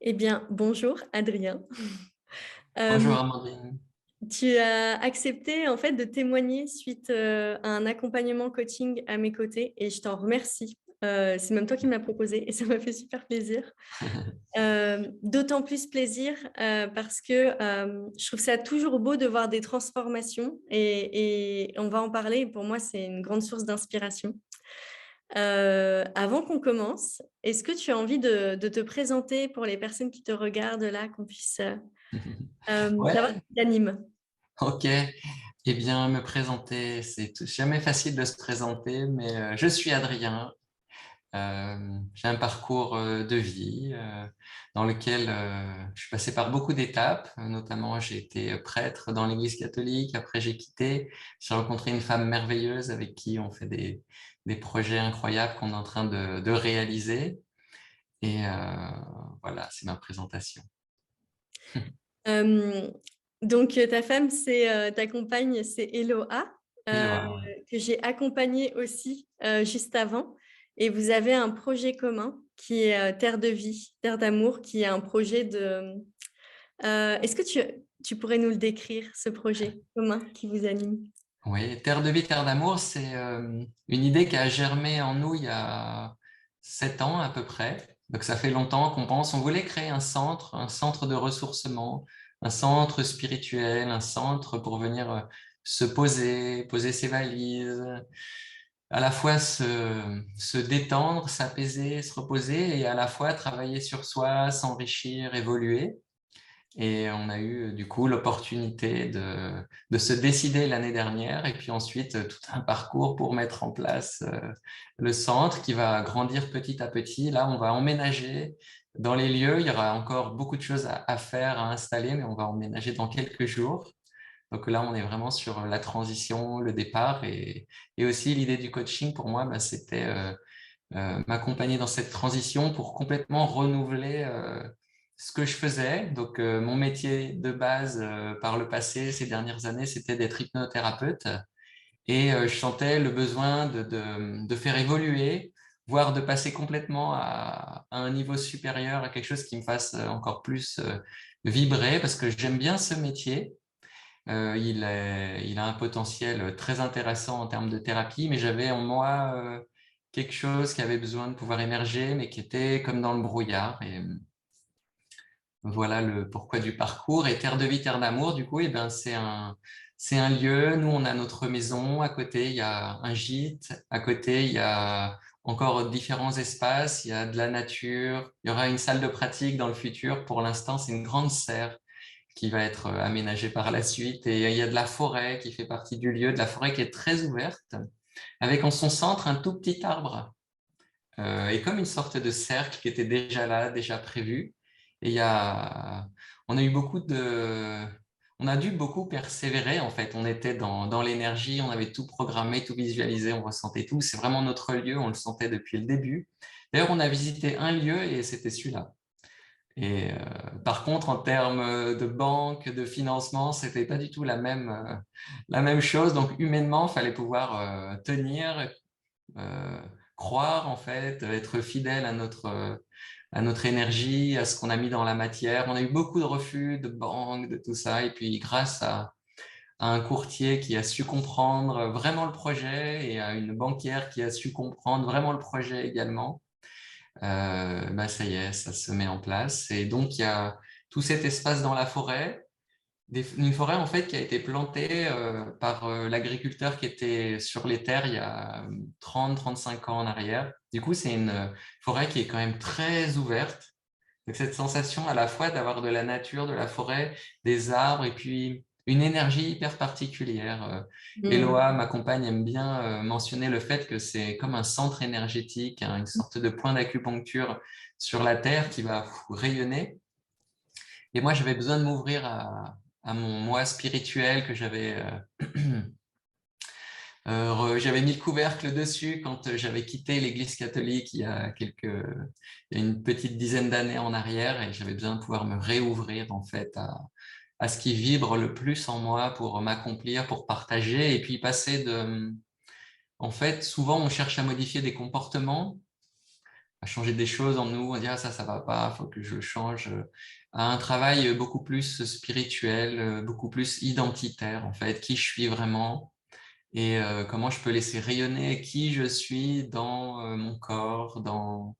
Eh bien, bonjour Adrien. Bonjour Hem, Amandine. Tu as accepté en fait de témoigner suite, à un accompagnement coaching à mes côtés et je t'en remercie. C'est même toi qui me l'as proposé et ça m'a fait super plaisir. D'autant plus plaisir, parce que, je trouve ça toujours beau de voir des transformations et on va en parler. Pour moi, c'est une grande source d'inspiration. Avant qu'on commence, est-ce que tu as envie de te présenter pour les personnes qui te regardent là, qu'on puisse, savoir Ouais, ce qui t'anime? ok. Eh bien, me présenter, c'est jamais facile de se présenter, mais je suis Adrien. J'ai un parcours de vie dans lequel je suis passé par beaucoup d'étapes. Notamment, j'ai été prêtre dans l'Église catholique. Après, j'ai quitté. J'ai rencontré une femme merveilleuse avec qui on fait des projets incroyables qu'on est en train de réaliser. Et voilà, c'est ma présentation. Hem, donc, ta femme, c'est, ta compagne, c'est Eloa, heu, Eloa, ouais. que j'ai accompagnée aussi, juste avant et vous avez un projet commun qui est, Terre de vie, Terre d'amour, qui est un projet de, est-ce que tu pourrais nous le décrire, ce projet commun qui vous anime? Oui, Terre de vie, Terre d'amour, c'est une idée qui a germé en nous il y a 7 ans à peu près. Donc ça fait longtemps qu'on pense, on voulait créer un centre de ressourcement, un centre spirituel, un centre pour venir se poser, poser ses valises, à la fois se détendre, s'apaiser, se reposer et à la fois travailler sur soi, s'enrichir, évoluer. Et on a eu du coup l'opportunité de se décider l'année dernière et puis ensuite tout un parcours pour mettre en place le centre qui va grandir petit à petit. Là, on va emménager dans les lieux. Il y aura encore beaucoup de choses à faire, à installer, mais on va emménager dans quelques jours. Donc là, on est vraiment sur la transition, le départ et aussi l'idée du coaching pour moi, bah, c'était m'accompagner dans cette transition pour complètement renouveler ce que je faisais. Donc, mon métier de base par le passé, ces dernières années, c'était d'être hypnothérapeute. Et je sentais le besoin de faire évoluer, voire de passer complètement à un niveau supérieur, à quelque chose qui me fasse encore plus vibrer, parce que j'aime bien ce métier. Il a un potentiel très intéressant en termes de thérapie, mais j'avais en moi quelque chose qui avait besoin de pouvoir émerger, mais qui était comme dans le brouillard. Et voilà le pourquoi du parcours. Et Terre de vie, Terre d'amour, du coup, eh ben, c'est un lieu. Nous, on a notre maison. À côté, il y a un gîte. À côté, il y a encore différents espaces. Il y a de la nature. Il y aura une salle de pratique dans le futur. Pour l'instant, c'est une grande serre qui va être aménagée par la suite. Et il y a de la forêt qui fait partie du lieu, de la forêt qui est très ouverte, avec en son centre un tout petit arbre, et comme une sorte de cercle qui était déjà là, déjà prévu. Et on a eu on a dû beaucoup persévérer en fait. On était dans l'énergie, on avait tout programmé, tout visualisé, on ressentait tout. C'est vraiment notre lieu, on le sentait depuis le début. D'ailleurs, on a visité un lieu et c'était celui-là. Et par contre, en termes de banque, de financement, c'était pas du tout la même chose. Donc, humainement, il fallait pouvoir tenir, euh, croire en fait, être fidèle à notre énergie, à ce qu'on a mis dans la matière. On a eu beaucoup de refus de banques, de tout ça. Et puis, grâce à un courtier qui a su comprendre vraiment le projet et à une banquière qui a su comprendre vraiment le projet également, bah ça y est, ça se met en place. Et donc, il y a tout cet espace dans la forêt, une forêt en fait qui a été plantée par l'agriculteur qui était sur les terres il y a 30-35 ans en arrière. Du coup, c'est une forêt qui est quand même très ouverte. Donc, cette sensation à la fois d'avoir de la nature, de la forêt, des arbres et puis une énergie hyper particulière. Mmh. Eloa, ma compagne, aime bien mentionner le fait que c'est comme un centre énergétique, hein, une sorte de point d'acupuncture sur la Terre qui va rayonner. Et moi, j'avais besoin de m'ouvrir à mon moi spirituel que j'avais mis le couvercle dessus quand j'avais quitté l'Église catholique il y a une petite dizaine d'années en arrière et j'avais besoin de pouvoir me réouvrir en fait à ce qui vibre le plus en moi pour m'accomplir, pour partager et puis passer en fait, souvent on cherche à modifier des comportements à changer des choses en nous, on dit ah, ça va pas, il faut que je le change, à un travail beaucoup plus spirituel, beaucoup plus identitaire en fait, qui je suis vraiment et comment je peux laisser rayonner qui je suis dans mon corps, dans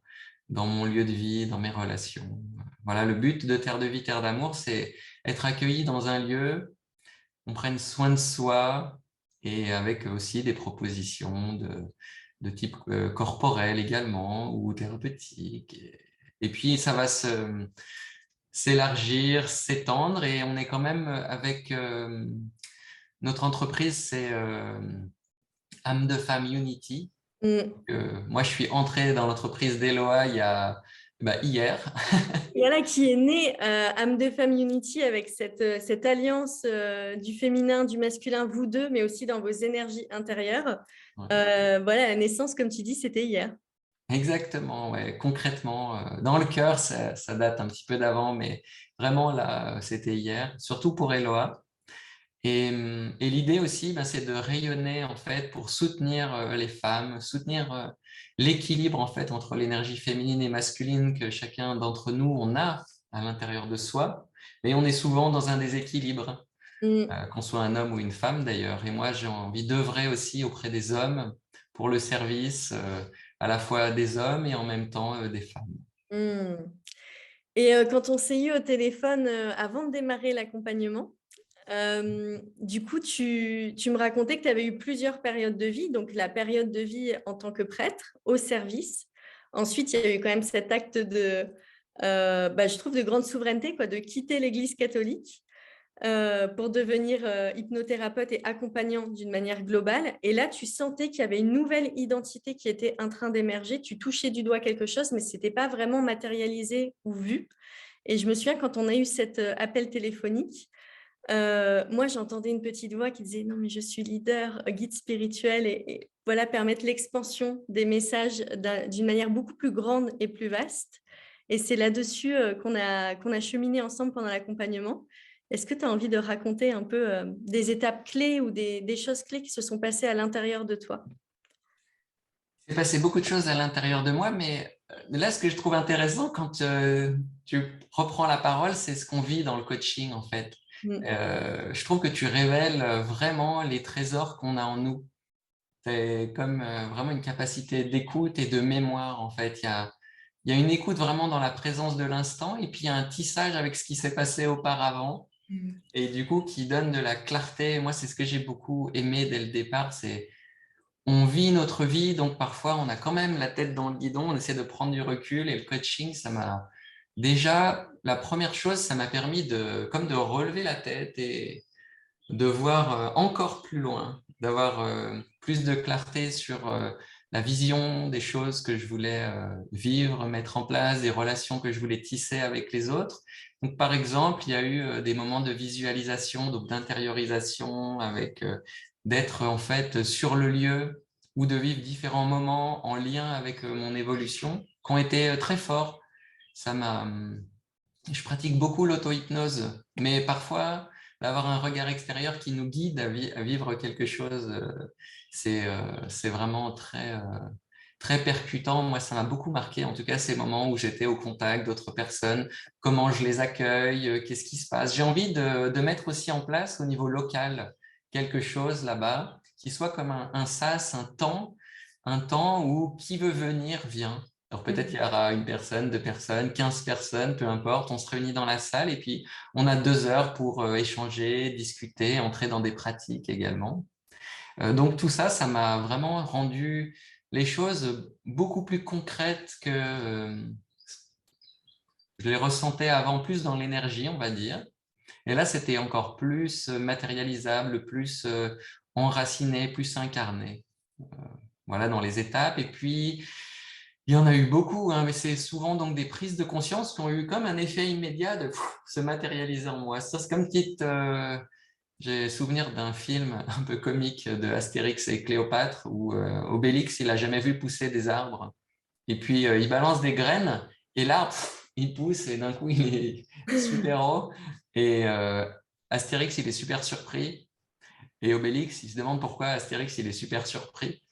mon lieu de vie, dans mes relations. Voilà, le but de Terre de Vie, Terre d'amour, c'est être accueilli dans un lieu, on prenne soin de soi et avec aussi des propositions de type corporel également ou thérapeutique. Et puis, ça va s'élargir, s'étendre et on est quand même avec notre entreprise, c'est Âme de Femme Unity. Mm. Moi, je suis entré dans l'entreprise d'Eloa hier. Voilà qui est né âme de femme Unity avec cette alliance du féminin, du masculin, vous deux, mais aussi dans vos énergies intérieures. Ouais. Voilà, la naissance, comme tu dis, c'était hier. Exactement, ouais. Concrètement, dans le cœur, ça date un petit peu d'avant, mais vraiment là, c'était hier, surtout pour Eloa. Et l'idée aussi, ben, c'est de rayonner en fait pour soutenir les femmes, soutenir l'équilibre en fait entre l'énergie féminine et masculine que chacun d'entre nous on a à l'intérieur de soi, mais on est souvent dans un déséquilibre, Mm. qu'on soit un homme ou une femme d'ailleurs. Et moi, j'ai envie d'œuvrer aussi auprès des hommes pour le service à la fois des hommes et en même temps des femmes. Mm. Et quand on s'est eu au téléphone avant de démarrer l'accompagnement, du coup, tu me racontais que tu avais eu plusieurs périodes de vie, donc la période de vie en tant que prêtre au service. Ensuite, il y a eu quand même cet acte je trouve, de grande souveraineté, quoi, de quitter l'Église catholique pour devenir hypnothérapeute et accompagnant d'une manière globale. Et là, tu sentais qu'il y avait une nouvelle identité qui était en train d'émerger. Tu touchais du doigt quelque chose, mais ce n'était pas vraiment matérialisé ou vu. Et je me souviens, quand on a eu cet appel téléphonique, moi, j'entendais une petite voix qui disait « Non, mais je suis leader, guide spirituel et voilà, permettre l'expansion des messages d'une manière beaucoup plus grande et plus vaste. » Et c'est là-dessus qu'on a cheminé ensemble pendant l'accompagnement. Est-ce que tu as envie de raconter un peu des étapes clés ou des choses clés qui se sont passées à l'intérieur de toi? Il s'est passé beaucoup de choses à l'intérieur de moi, mais là, ce que je trouve intéressant quand tu reprends la parole, c'est ce qu'on vit dans le coaching, en fait. Mm. Je trouve que tu révèles vraiment les trésors qu'on a en nous. C'est comme vraiment une capacité d'écoute et de mémoire, en fait. Il y a une écoute vraiment dans la présence de l'instant, et puis il y a un tissage avec ce qui s'est passé auparavant, Mm. et du coup, qui donne de la clarté. Moi, c'est ce que j'ai beaucoup aimé dès le départ, c'est on vit notre vie, donc parfois on a quand même la tête dans le guidon, on essaie de prendre du recul et le coaching, ça m'a déjà, la première chose, ça m'a permis comme de relever la tête et de voir encore plus loin, d'avoir plus de clarté sur la vision des choses que je voulais vivre, mettre en place, des relations que je voulais tisser avec les autres. Donc, par exemple, il y a eu des moments de visualisation, donc d'intériorisation, avec d'être en fait sur le lieu ou de vivre différents moments en lien avec mon évolution, qui ont été très forts. Ça m'a Je pratique beaucoup l'auto-hypnose, mais parfois, d'avoir un regard extérieur qui nous guide à vivre quelque chose, c'est vraiment très percutant. Moi, ça m'a beaucoup marqué, en tout cas, ces moments où j'étais au contact d'autres personnes, comment je les accueille, qu'est-ce qui se passe. J'ai envie de mettre aussi en place au niveau local quelque chose là-bas qui soit comme un sas, un temps où qui veut venir vient. Alors peut-être il y aura une personne, deux personnes, 15 personnes, peu importe, on se réunit dans la salle et puis on a 2 heures pour échanger, discuter, entrer dans des pratiques également. Donc tout ça, ça m'a vraiment rendu les choses beaucoup plus concrètes que je les ressentais avant, plus dans l'énergie, on va dire. Et là, c'était encore plus matérialisable, plus enraciné, plus incarné. Voilà, dans les étapes. Et puis, il y en a eu beaucoup, hein, mais c'est souvent donc des prises de conscience qui ont eu comme un effet immédiat de se matérialiser en moi. Ça, c'est comme petite. J'ai souvenir d'un film un peu comique de Astérix et Cléopâtre où Obélix, il a jamais vu pousser des arbres. Et puis, il balance des graines et l'arbre, il pousse et d'un coup, il est super haut. Et Astérix, il est super surpris. Et Obélix, il se demande pourquoi Astérix, il est super surpris.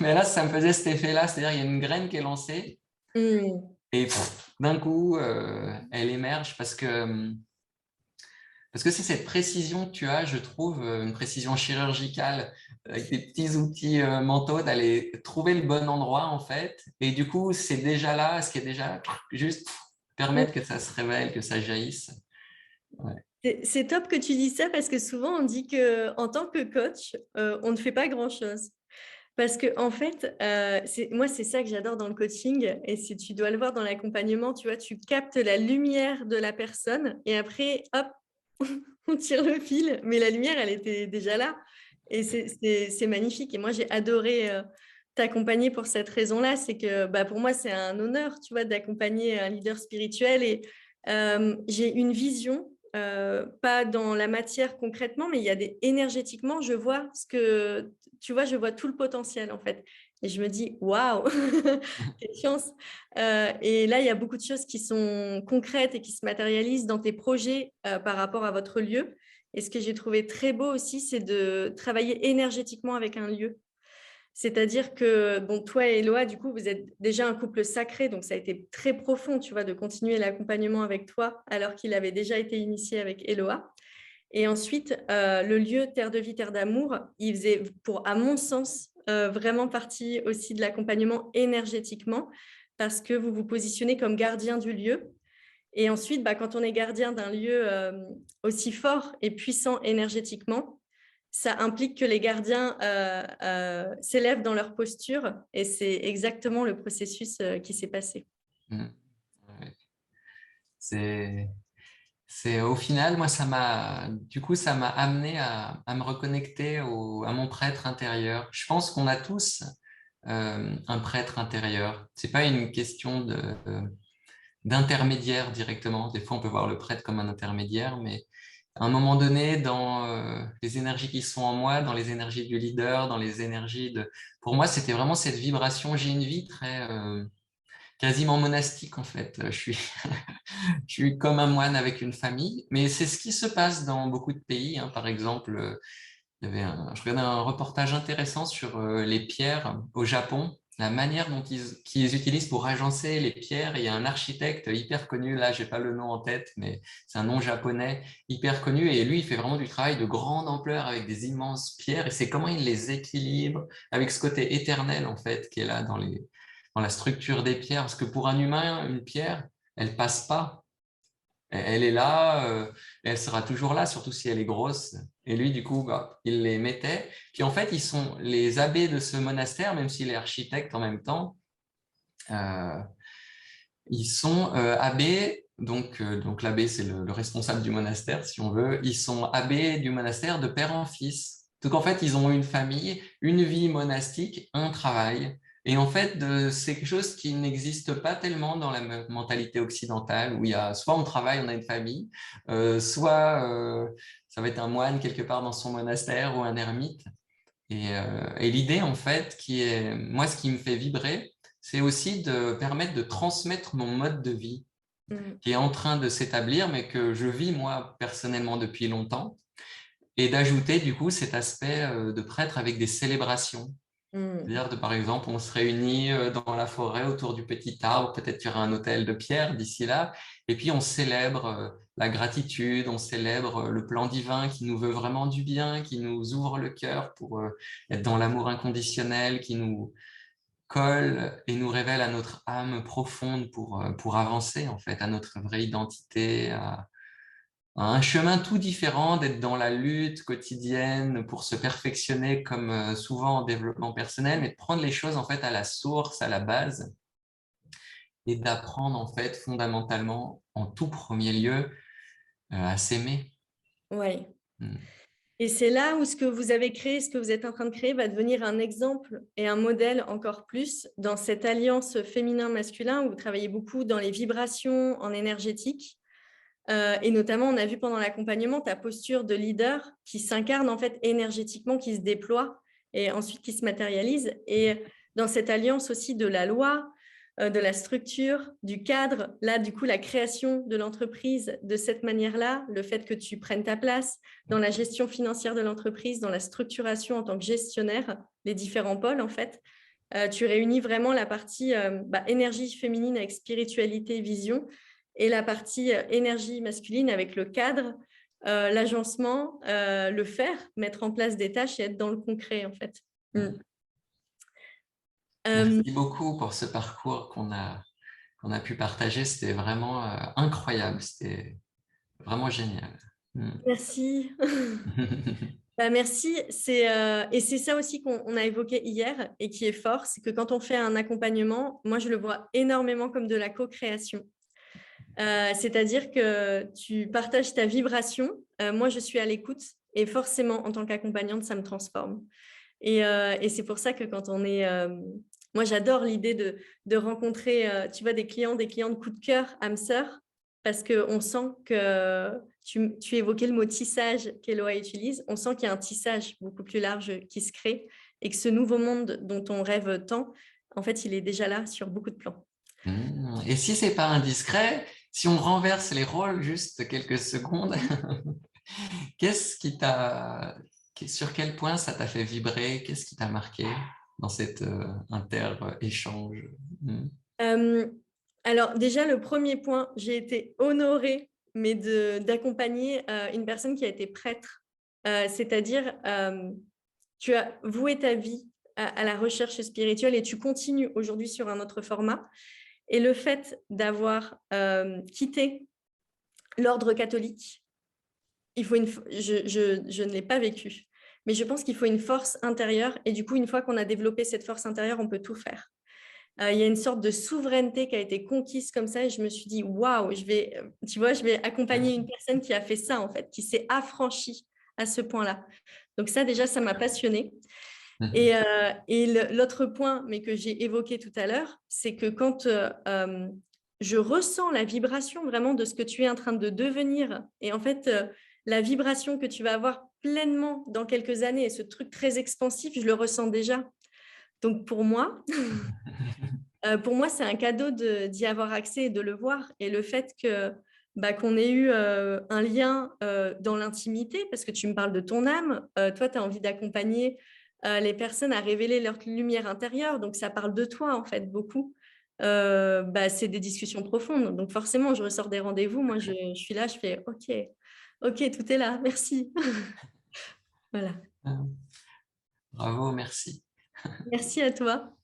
Mais là, ça me faisait cet effet-là, c'est-à-dire il y a une graine qui est lancée Mmh. et d'un coup, elle émerge parce que c'est cette précision que tu as, je trouve, une précision chirurgicale, avec des petits outils mentaux, d'aller trouver le bon endroit, en fait. Et du coup, c'est déjà là, ce qui est déjà là, juste permettre que ça se révèle, que ça jaillisse. Ouais. C'est top que tu dis ça parce que souvent on dit qu'en tant que coach, on ne fait pas grand-chose. Parce qu'en fait, c'est ça que j'adore dans le coaching et si tu dois le voir dans l'accompagnement, tu vois, tu captes la lumière de la personne et après, hop, on tire le fil, mais la lumière, elle était déjà là et c'est magnifique et moi, j'ai adoré, t'accompagner pour cette raison-là. C'est que, bah, pour moi, c'est un honneur, tu vois, d'accompagner un leader spirituel et j'ai une vision, pas dans la matière concrètement, mais il y a des énergétiquement, je vois ce que tu vois, je vois tout le potentiel, en fait et je me dis: «Waouh, quelle chance!» et là, il y a beaucoup de choses qui sont concrètes et qui se matérialisent dans tes projets, par rapport à votre lieu et ce que j'ai trouvé très beau aussi, c'est de travailler énergétiquement avec un lieu. C'est-à-dire que, bon, toi et Eloa, du coup, vous êtes déjà un couple sacré, donc ça a été très profond, tu vois, de continuer l'accompagnement avec toi, alors qu'il avait déjà été initié avec Eloa. Et ensuite, le lieu Terre de vie, Terre d'amour, il faisait, pour, à mon sens, vraiment partie aussi de l'accompagnement énergétiquement, parce que vous vous positionnez comme gardien du lieu. Et ensuite, bah, quand on est gardien d'un lieu aussi fort et puissant énergétiquement, ça implique que les gardiens s'élèvent dans leur posture et c'est exactement le processus qui s'est passé. Mm. Ouais. C'est, c'est au final, moi, ça m'a amené à me reconnecter à mon prêtre intérieur. Je pense qu'on a tous un prêtre intérieur. C'est pas une question d'intermédiaire directement. Des fois, on peut voir le prêtre comme un intermédiaire, mais à un moment donné, dans les énergies qui sont en moi, dans les énergies du leader, dans les énergies de... Pour moi, c'était vraiment cette vibration. J'ai une vie très quasiment monastique, en fait. Je suis comme un moine avec une famille, mais c'est ce qui se passe dans beaucoup de pays, hein. Par exemple, je regardais un reportage intéressant sur les pierres au Japon, la manière dont qu'ils utilisent pour agencer les pierres. Et il y a un architecte hyper connu, là, j'ai pas le nom en tête, mais c'est un nom japonais hyper connu. Et lui, il fait vraiment du travail de grande ampleur avec des immenses pierres. Et c'est comment il les équilibre avec ce côté éternel, en fait, qui est là dans la structure des pierres. Parce que pour un humain, une pierre, elle passe pas. Elle est là, et elle sera toujours là, surtout si elle est grosse. Et lui, du coup, bah, il les mettait. Puis en fait, ils sont les abbés de ce monastère, même s'il est architecte en même temps. euh, Ils sont abbés, donc l'abbé, c'est le responsable du monastère, si on veut. Ils sont abbés du monastère de père en fils. Donc en fait, ils ont une famille, une vie monastique, un travail. Et en fait, c'est quelque chose qui n'existe pas tellement dans la mentalité occidentale, où il y a soit on travaille, on a une famille, soit ça va être un moine quelque part dans son monastère ou un ermite. Et l'idée, en fait, qui est, moi, ce qui me fait vibrer, c'est aussi de permettre de transmettre mon mode de vie Mm. qui est en train de s'établir, mais que je vis moi personnellement depuis longtemps, et d'ajouter du coup cet aspect de prêtre avec des célébrations. Mm. C'est-à-dire, par exemple, on se réunit dans la forêt autour du petit arbre, peut-être qu'il y aura un autel de pierre d'ici là, et puis on célèbre la gratitude, on célèbre le plan divin qui nous veut vraiment du bien, qui nous ouvre le cœur pour être dans l'amour inconditionnel, qui nous colle et nous révèle à notre âme profonde pour avancer, en fait, à notre vraie identité, à un chemin tout différent d'être dans la lutte quotidienne pour se perfectionner comme souvent en développement personnel, mais de prendre les choses en fait à la source, à la base, et d'apprendre en fait fondamentalement en tout premier lieu à s'aimer. Ouais. Mm. Et c'est là où ce que vous avez créé, ce que vous êtes en train de créer, va devenir un exemple et un modèle encore plus dans cette alliance féminin-masculin où vous travaillez beaucoup dans les vibrations en énergétique. Et notamment, on a vu pendant l'accompagnement ta posture de leader qui s'incarne en fait énergétiquement, qui se déploie et ensuite qui se matérialise. Et dans cette alliance aussi de la loi, de la structure, du cadre. Là, du coup, la création de l'entreprise de cette manière-là, le fait que tu prennes ta place dans la gestion financière de l'entreprise, dans la structuration en tant que gestionnaire, les différents pôles, en fait. Tu réunis vraiment la partie énergie féminine avec spiritualité, vision, et la partie énergie masculine avec le cadre, l'agencement, le faire, mettre en place des tâches et être dans le concret, en fait. Merci beaucoup pour ce parcours qu'on a pu partager. C'était vraiment incroyable. C'était vraiment génial. Merci. Merci. Et c'est ça aussi qu'on a évoqué hier et qui est fort, c'est que quand on fait un accompagnement, moi, je le vois énormément comme de la co-création. C'est-à-dire que tu partages ta vibration. Moi, je suis à l'écoute et forcément, en tant qu'accompagnante, ça me transforme. Et c'est pour ça que quand on est... moi, j'adore l'idée de rencontrer, tu vois, des clients de coup de cœur, âme sœur, parce qu'on sent que tu évoquais le mot tissage qu'Eloa utilise. On sent qu'il y a un tissage beaucoup plus large qui se crée et que ce nouveau monde dont on rêve tant, en fait, il est déjà là sur beaucoup de plans. Et si c'est pas indiscret, si on renverse les rôles juste quelques secondes, sur quel point ça t'a fait vibrer? Qu'est-ce qui t'a marqué dans cet inter-échange? Alors déjà, le premier point, j'ai été honorée mais d'accompagner une personne qui a été prêtre. C'est-à-dire, tu as voué ta vie à la recherche spirituelle et tu continues aujourd'hui sur un autre format. Et le fait d'avoir quitté l'ordre catholique, je ne l'ai pas vécu, mais je pense qu'il faut une force intérieure. Et du coup, une fois qu'on a développé cette force intérieure, on peut tout faire. Il y a une sorte de souveraineté qui a été conquise comme ça et je me suis dit, waouh, je vais accompagner une personne qui a fait ça, en fait, qui s'est affranchie à ce point-là. Donc ça, déjà, ça m'a passionnée. Et l'autre point, mais que j'ai évoqué tout à l'heure, c'est que quand je ressens la vibration vraiment de ce que tu es en train de devenir, et en fait, la vibration que tu vas avoir pleinement dans quelques années, et ce truc très expansif, je le ressens déjà. Donc pour moi, c'est un cadeau d'y avoir accès et de le voir. Et le fait qu'on ait eu un lien dans l'intimité, parce que tu me parles de ton âme, toi, tu as envie d'accompagner les personnes à révéler leur lumière intérieure. Donc, ça parle de toi, en fait, beaucoup. C'est des discussions profondes. Donc, forcément, je ressors des rendez-vous. Moi, je suis là, je fais « Ok, ok, tout est là, merci. » Voilà. Bravo, merci. Merci à toi.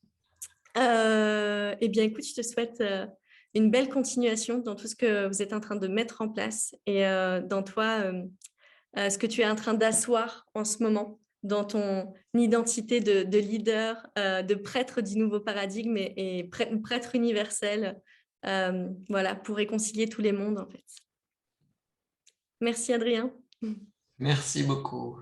Eh bien, écoute, je te souhaite une belle continuation dans tout ce que vous êtes en train de mettre en place et dans toi, ce que tu es en train d'asseoir en ce moment dans ton identité de leader, de prêtre du nouveau paradigme et prêtre universel, voilà, pour réconcilier tous les mondes, en fait. Merci, Adrien. Merci beaucoup.